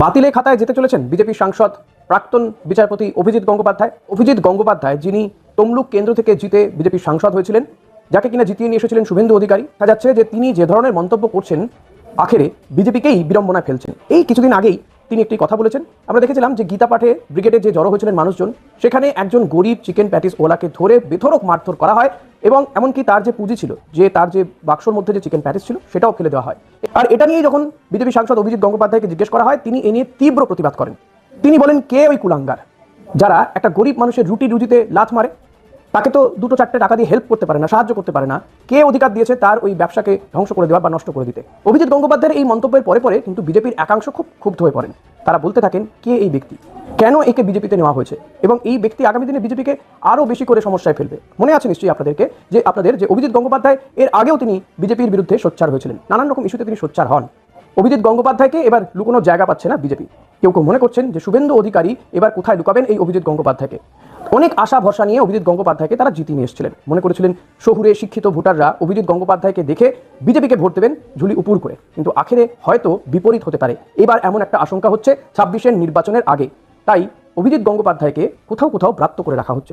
বাতিলে খাতায় যেতে চলেছেন বিজেপি সাংসদ প্রাক্তন বিচারপতি অভিজিৎ গঙ্গোপাধ্যায়। অভিজিৎ গঙ্গোপাধ্যায় যিনি তমলুক কেন্দ্র থেকে জিতে বিজেপির সাংসদ হয়েছিলেন, যাকে কিনা জিতিয়ে নিয়ে এসেছিলেন শুভেন্দু অধিকারী। দেখা যাচ্ছে যে তিনি যে ধরনের মন্তব্য করছেন আখেরে বিজেপিকেই বিড়ম্বনায় ফেলছেন। এই কিছুদিন আগেই তিনি একটি কথা বলেছেন। আমরা দেখেছিলাম যে গীতা পাঠে ব্রিগেডে যে জড়ো হয়েছিলেন মানুষজন, সেখানে একজন গরিব চিকেন প্যাটিস ওলাকে ধরে বেধড়ক মারধর করা হয় এবং এমনকি তার যে পুঁজি ছিল, যে তার যে বাক্সর মধ্যে যে চিকেন প্যাটিস ছিল, সেটাও ফেলে দেওয়া হয়। আর এটা নিয়ে যখন বিজেপি সাংসদ অভিজিৎ গঙ্গোপাধ্যায়কে জিজ্ঞেস করা হয়, তিনি এ নিয়ে তীব্র প্রতিবাদ করেন। তিনি বলেন, কে ওই কুলাঙ্গার যারা একটা গরিব মানুষের রুটিতে লাথ মারে? তাকে তো দুটো চারটে টাকা দিয়ে হেল্প করতে পারে না, সাহায্য করতে পারে না। কে অধিকার দিয়েছে তার ওই ব্যবসাকে ধ্বংস করে দেওয়া বা নষ্ট করে দিতে? অভিজিৎ গঙ্গোপাধ্যায়ের এই মন্তব্যের পরে পরে কিন্তু বিজেপির একাংশ খুব ক্ষুব্ধ হয়ে পড়েন। তারা বলতে থাকেন, কে এই ব্যক্তি, কেন একে বিজেপিতে নেওয়া হয়েছে, এবং এই ব্যক্তি আগামী দিনে বিজেপিকে আরও বেশি করে সমস্যায় ফেলবে। মনে আছে নিশ্চয়ই আপনাদের যে অভিজিৎ গঙ্গোপাধ্যায় এর আগেও তিনি বিজেপির বিরুদ্ধে সোচ্চার হয়েছিলেন, নানান রকম ইস্যুতে তিনি সোচ্চার হন। অভিজিৎ গঙ্গোপাধ্যায়কে এবার লুকোনোর জায়গা পাচ্ছে না বিজেপি। কেউ কেউ মনে করছেন যে শুভেন্দু অধিকারী এবার কোথায় লুকাবেন এই অভিজিৎ গঙ্গোপাধ্যায়কে। অনেক আশা ভরসা নিয়ে অভিজিৎ গঙ্গোপাধ্যায়কে তারা জিতিয়ে নিয়ে এসেছিলেন। মনে করেছিলেন শহুরে শিক্ষিত ভোটাররা অভিজিৎ গঙ্গোপাধ্যায়কে দেখে বিজেপিকে ভোট দেবেন ঝুলি উপর করে। কিন্তু আখেরে হয়তো বিপরীত হতে পারে। এবার এমন একটা আশঙ্কা হচ্ছে 26-এর নির্বাচনের আগে। তাই অভিজিৎ গঙ্গোপাধ্যায়কে কোথাও ব্রাত্য করে রাখা হচ্ছে।